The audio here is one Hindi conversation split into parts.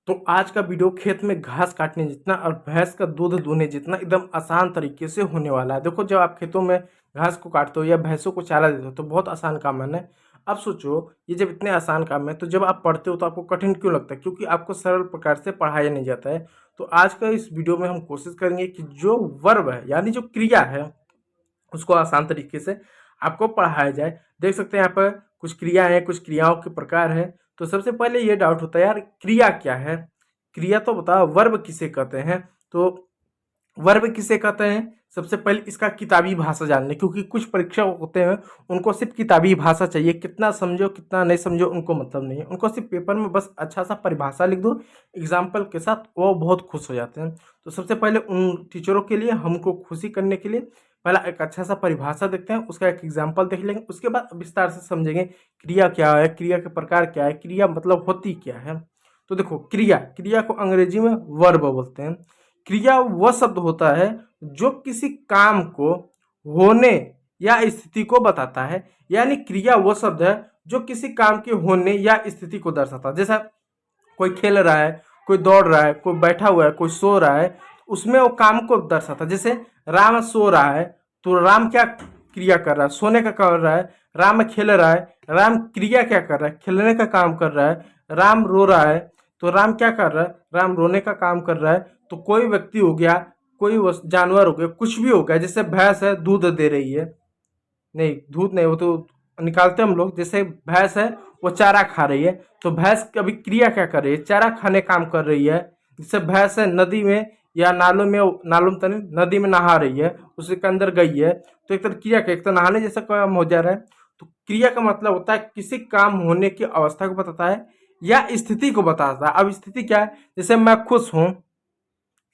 तो आज का वीडियो खेत में घास काटने जितना और भैंस का दूध दूहने जितना एकदम आसान तरीके से होने वाला है। देखो, जब आप खेतों में घास को काटते हो या भैंसों को चारा देते हो तो बहुत आसान काम है ना। अब सोचो, ये जब इतने आसान काम है तो जब आप पढ़ते हो तो आपको कठिन क्यों लगता है? क्योंकि आपको सरल प्रकार से पढ़ाया नहीं जाता है। तो आज का इस वीडियो में हम कोशिश करेंगे कि जो वर्ब है यानी जो क्रिया है उसको आसान तरीके से आपको पढ़ाया जाए। देख सकते हैं यहाँ पर कुछ क्रिया है, कुछ क्रियाओं के प्रकार है। तो सबसे पहले ये डाउट होता है, यार क्रिया क्या है? क्रिया तो बताओ, वर्ब किसे कहते हैं? तो वर्ब किसे कहते हैं, सबसे पहले इसका किताबी भाषा जान लें, क्योंकि कुछ परीक्षक होते हैं उनको सिर्फ किताबी भाषा चाहिए। कितना समझो कितना नहीं समझो उनको मतलब नहीं है, उनको सिर्फ पेपर में बस अच्छा सा परिभाषा लिख दो एग्जाम्पल के साथ, वो बहुत खुश हो जाते हैं। तो सबसे पहले उन टीचरों के लिए, हमको खुशी करने के लिए पहला एक अच्छा सा परिभाषा देखते हैं, उसका एक एग्जाम्पल देख लेंगे, उसके बाद विस्तार से समझेंगे क्रिया क्या है, क्रिया के प्रकार क्या है, क्रिया मतलब होती क्या है। तो देखो, क्रिया क्रिया को अंग्रेजी में वर्ब बोलते हैं। क्रिया वह शब्द होता है जो किसी काम को होने या स्थिति को बताता है। यानी क्रिया वह शब्द है जो किसी काम के होने या स्थिति को दर्शाता है। जैसा कोई खेल रहा है, कोई दौड़ रहा है, कोई बैठा हुआ है, कोई सो रहा है, उसमें वो काम को दर्शाता है। जैसे राम सो रहा है तो राम क्या क्रिया कर रहा है? सोने का कर रहा है। राम खेल रहा है, राम क्रिया क्या कर रहा है? खेलने का काम कर रहा है। राम रो रहा है तो राम क्या कर रहा है? राम रोने का काम कर रहा है। तो कोई व्यक्ति हो गया, कोई जानवर हो गया, कुछ भी हो गया। जैसे भैंस है, दूध दे रही है, नहीं दूध नहीं, वो तो निकालते हम लोग। जैसे भैंस है, वो चारा खा रही है, तो भैंस अभी क्रिया क्या कर रही है? चारा खाने काम कर रही है। जैसे भैंस है नदी में या नालों में तनी नदी में नहा रही है, उसके अंदर गई है, तो एक तरह क्रिया का एक तो नहाने जैसा काम हो जा रहा है। तो क्रिया का मतलब होता है किसी काम होने की अवस्था को बताता है या स्थिति को बताता है। अब स्थिति क्या है? जैसे मैं खुश हूँ,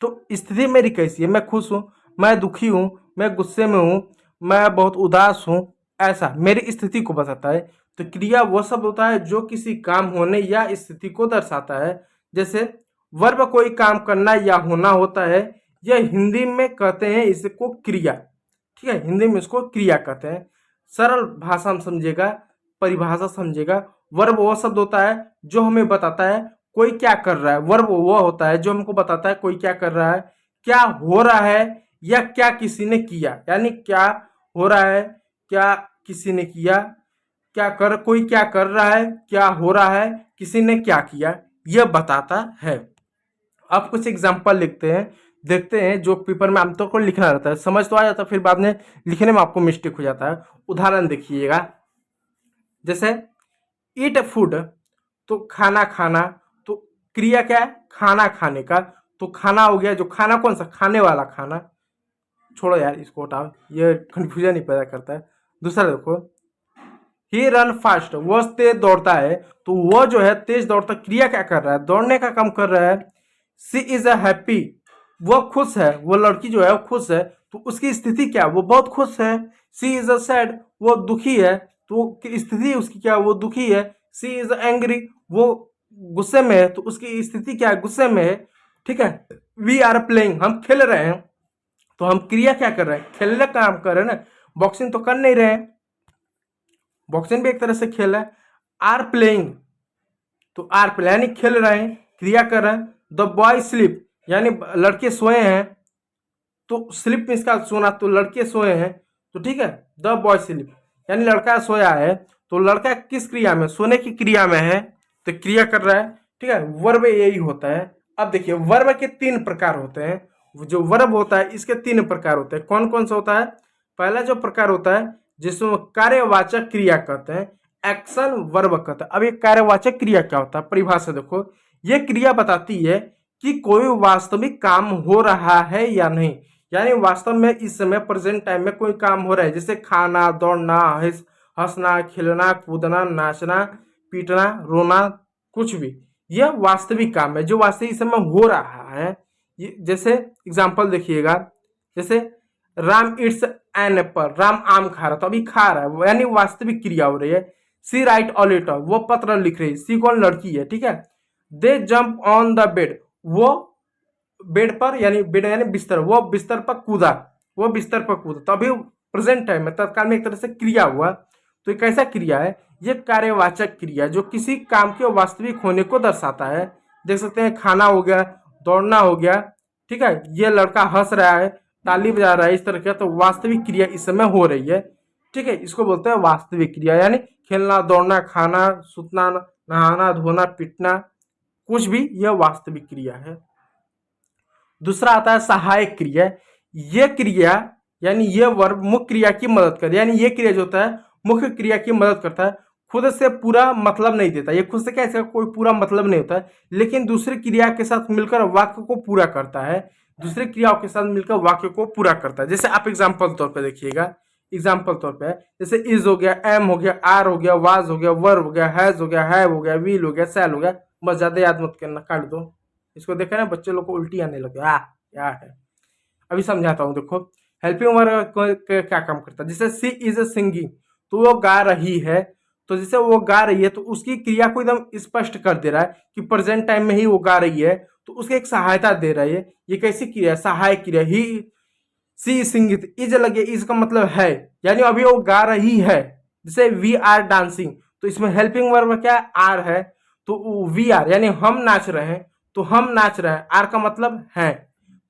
तो स्थिति मेरी कैसी है? मैं खुश हूँ, मैं दुखी हूँ, मैं गुस्से में हूँ, मैं बहुत उदास हूँ, ऐसा मेरी स्थिति को बताता है। तो क्रिया वो शब्द होता है जो किसी काम होने या स्थिति को दर्शाता है। जैसे वर्ब कोई काम करना या होना होता है, यह हिंदी में कहते हैं इसको क्रिया। ठीक है, हिंदी में इसको क्रिया कहते हैं। सरल भाषा में समझेगा, परिभाषा समझेगा। वर्ब वो शब्द होता है जो हमें बताता है कोई क्या कर रहा है। वर्ब वो होता है जो हमको बताता है कोई क्या कर रहा है, क्या हो रहा है या क्या किसी ने किया। यानी क्या हो रहा है, क्या किसी ने किया, कोई क्या कर रहा है, क्या हो रहा है, किसी ने क्या किया, यह बताता है। अब कुछ एग्जाम्पल लिखते हैं, देखते हैं। जो पेपर में आमतौर पर लिखना रहता है, समझ तो आ जाता है, फिर बाद में लिखने में आपको मिस्टेक हो जाता है। उदाहरण देखिएगा, जैसे ईट फूड, तो खाना खाना, तो क्रिया क्या है? खाना खाने का। तो खाना हो गया, जो खाना कौन सा? खाने वाला खाना। छोड़ो यार, इसको हटाओ, ये कंफ्यूजन ही पैदा करता है। दूसरा देखो, ही रन फास्ट, वह तेज दौड़ता है। तो वह जो है तेज दौड़ता, क्रिया क्या कर रहा है? दौड़ने का काम कर रहा है। सी इज अ हैप्पी, वह खुश है, वो लड़की जो है वो खुश है। तो उसकी स्थिति क्या? वो बहुत खुश है। सी इज अ सैड, वो दुखी है, तो स्थिति उसकी क्या? वो दुखी है। सी इज एंग्री, वो गुस्से में है, तो उसकी स्थिति क्या है? गुस्से में है। ठीक है, वी आर प्लेइंग, हम खेल रहे हैं। तो हम क्रिया क्या कर रहे हैं? खेलने का काम कर रहे हैं ना, बॉक्सिंग तो कर नहीं रहे हैं। बॉक्सिंग भी एक तरह से खेल है। आर प्लेइंग, तो आर प्ले यानी खेल रहे हैं, क्रिया कर रहे हैं। द बॉय स्लीप, यानी लड़के सोए हैं। तो स्लिप में इसका सोना, तो लड़के सोए हैं। तो ठीक है, द बॉय स्लिप यानी लड़का सोया है। तो लड़का किस क्रिया में? सोने की क्रिया में है, तो क्रिया कर रहा है। ठीक है, वर्ब यही होता है। अब देखिए, वर्ब के तीन प्रकार होते हैं। जो वर्ब होता है इसके तीन प्रकार होते हैं। कौन कौन सा होता है? पहला जो प्रकार होता है जिसमें कार्यवाचक क्रिया कहते हैं, एक्शन वर्ब कहते हैं। अब ये कार्यवाचक क्रिया क्या होता है? परिभाषा देखो, ये क्रिया बताती है कि कोई वास्तविक काम हो रहा है या नहीं। यानी वास्तव में इस समय प्रेजेंट टाइम में कोई काम हो रहा है, जैसे खाना, दौड़ना, हंसना, खेलना, कूदना, नाचना, पीटना, रोना, कुछ भी, यह वास्तविक काम है जो वास्तविक इस समय हो रहा है। जैसे एग्जाम्पल देखिएगा, जैसे Ram it's an apple, Ram आम खा रहा, तो अभी खा रहा है, यानी वास्तविक क्रिया हो रही है। सी राइट अ लेटर, वो पत्र लिख रही है। सी कौन? लड़की है। ठीक है, दे जंप ऑन द बेड, वो बेड पर यानी बेड यानी बिस्तर, वो बिस्तर पर कूदा, वो बिस्तर पर कूदा। तो अभी प्रेजेंट टाइम में तत्काल में एक तरह से क्रिया हुआ। तो ये कैसा क्रिया है? ये कार्यवाचक क्रिया जो किसी काम के वास्तविक होने को दर्शाता है। देख सकते हैं खाना हो गया, दौड़ना हो गया, ठीक है, ये लड़का हंस रहा है, ताली बजा रहा है, इस तरह का। तो वास्तविक क्रिया इस समय हो रही है, ठीक है, इसको बोलते हैं वास्तविक क्रिया। यानी खेलना, दौड़ना, खाना, सुतना, नहाना, धोना, पीटना, कुछ भी, यह वास्तविक क्रिया है। दूसरा आता है सहायक क्रिया। ये क्रिया यानी ये वर्ब मुख्य क्रिया की मदद करे, यानी ये क्रिया जो होता है मुख्य क्रिया की मदद करता है, खुद से पूरा मतलब नहीं देता। ये खुद से क्या, इसका कोई पूरा मतलब नहीं होता है, लेकिन दूसरी क्रिया के साथ मिलकर वाक्य को पूरा करता है, दूसरी क्रियाओं के साथ मिलकर वाक्य को पूरा करता है। जैसे आप एग्जाम्पल तौर पर देखिएगा, एग्जाम्पल तौर पे जैसे इज हो गया, एम हो गया, आर हो गया, वाज हो गया, वर्ब हो गया, हैज हो गया, हैव हो गया, विल हो गया, सैल हो गया। बस ज्यादा याद मत करना, काट दो इसको। देखा ना, बच्चे लोग को उल्टी आने लगे, क्या है। अभी समझाता हूँ, देखो हेल्पिंग वर्ब क्या काम करता है। जैसे सी इज सिंगिंग, तो वो गा रही है, तो जैसे वो गा रही है तो उसकी क्रिया को एकदम स्पष्ट कर दे रहा है कि प्रेजेंट टाइम में ही वो गा रही है, तो उसके एक सहायता दे रहा है। ये कैसी क्रिया है, सहायक क्रिया। ही सी सिंगित, इज लगे, इज का मतलब है, यानी अभी वो गा रही है। जैसे वी आर डांसिंग, तो इसमें हेल्पिंग वर्ब क्या है, आर है, तो वी आर यानी हम नाच रहे हैं, तो हम नाच रहे हैं, आर का मतलब है,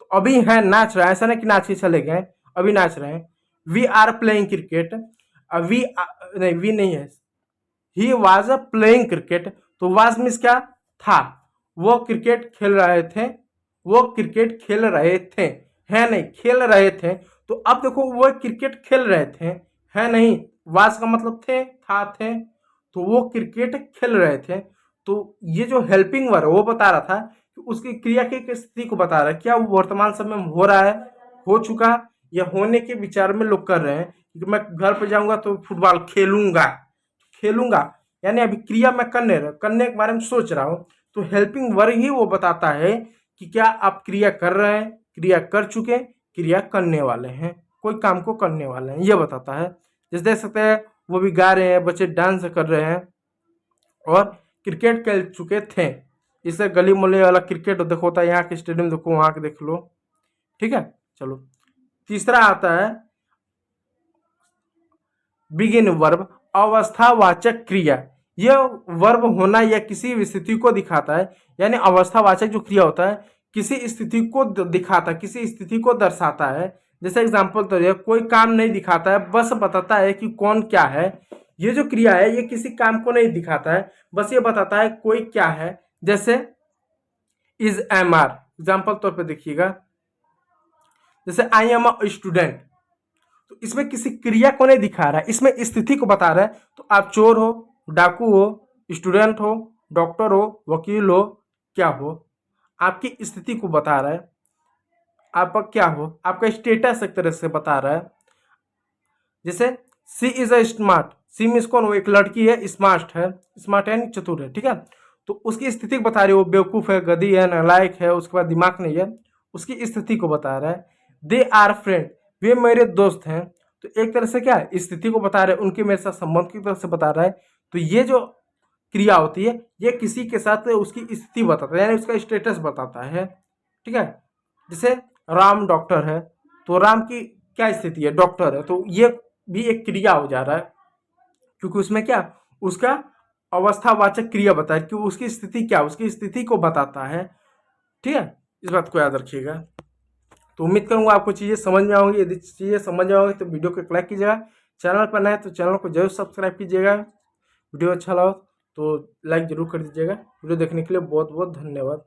तो अभी है नाच रहा है, ऐसा नहीं कि नाच के चले गए, अभी नाच रहे हैं। We are playing cricket, we नहीं, वी नहीं है, ही वॉज प्लेइंग क्रिकेट, तो वाज मीन्स क्या था, वो क्रिकेट खेल रहे थे, वो क्रिकेट खेल रहे थे, है नहीं, खेल रहे थे। तो अब देखो वो क्रिकेट खेल रहे थे, है नहीं, वाज का मतलब थे, था, थे, तो वो क्रिकेट खेल रहे थे। तो ये जो हेल्पिंग वर्ब वो बता रहा था कि उसकी क्रिया की स्थिति को बता रहा है, क्या वो वर्तमान समय में हो रहा है, हो चुका, या होने के विचार में लोग कर रहे हैं कि मैं घर पे जाऊंगा तो फुटबॉल खेलूंगा, खेलूंगा, यानी अभी क्रिया मैं करने के बारे में सोच रहा हूँ। तो हेल्पिंग वर्ब ही वो बताता है कि क्या आप क्रिया कर रहे हैं, क्रिया कर चुके, क्रिया करने वाले हैं, कोई काम को करने वाले हैं, ये बताता है। जैसे देख सकते हैं वो भी गा रहे हैं, बच्चे डांस कर रहे हैं और क्रिकेट खेल चुके थे। इससे गली मोहल्ले वाला क्रिकेट देखो होता है, यहाँ के स्टेडियम देखो, वहाँ के देख लो, ठीक है। चलो तीसरा आता है बिगिन वर्ब, अवस्थावाचक क्रिया। यह वर्ब होना या किसी स्थिति को दिखाता है, यानी अवस्थावाचक जो क्रिया होता है किसी स्थिति को दिखाता है, किसी स्थिति को दर्शाता है। जैसे एग्जाम्पल तो ये कोई काम नहीं दिखाता है, बस बताता है कि कौन क्या है। ये जो क्रिया है ये किसी काम को नहीं दिखाता है, बस ये बताता है कोई क्या है। जैसे इज एम आर, एग्जाम्पल तौर पे देखिएगा, जैसे आई एम अ स्टूडेंट, तो इसमें किसी क्रिया को नहीं दिखा रहा है, इसमें स्थिति को बता रहा है। तो आप चोर हो, डाकू हो, स्टूडेंट हो, डॉक्टर हो, वकील हो, क्या हो, आपकी स्थिति को बता रहा है, आप क्या हो, आपका स्टेटस एक तरह से बता रहा है। जैसे C is a smart, C means कौन, वो एक लड़की है, स्मार्ट है चतुर है, ठीक है। तो उसकी स्थिति को बता रही है, वो बेवकूफ़ है, गधी है, नालायक है, उसके बाद दिमाग नहीं है, उसकी स्थिति को बता रहा है। दे आर फ्रेंड, वे मेरे दोस्त हैं, तो एक तरह से क्या है, स्थिति को बता रहे हैं, उनके मेरे साथ संबंध की तरफ से बता रहा है। तो ये जो क्रिया होती है ये किसी के साथ उसकी स्थिति बताता है, यानी उसका स्टेटस बताता है, ठीक है। जैसे राम डॉक्टर है, तो राम की क्या स्थिति है, डॉक्टर है, तो ये भी एक क्रिया हो जा रहा है, क्योंकि उसमें क्या, उसका अवस्थावाचक क्रिया बताए कि उसकी स्थिति क्या, उसकी स्थिति को बताता है, ठीक है। इस बात को याद रखिएगा। तो उम्मीद करूंगा आपको चीज़ें समझ में आएंगी। यदि चीज़ें समझ में आएंगी तो वीडियो को एक लाइक कीजिएगा, चैनल पर नए तो चैनल को जरूर सब्सक्राइब कीजिएगा। वीडियो अच्छा लगा तो लाइक जरूर कर दीजिएगा। वीडियो देखने के लिए बहुत बहुत धन्यवाद।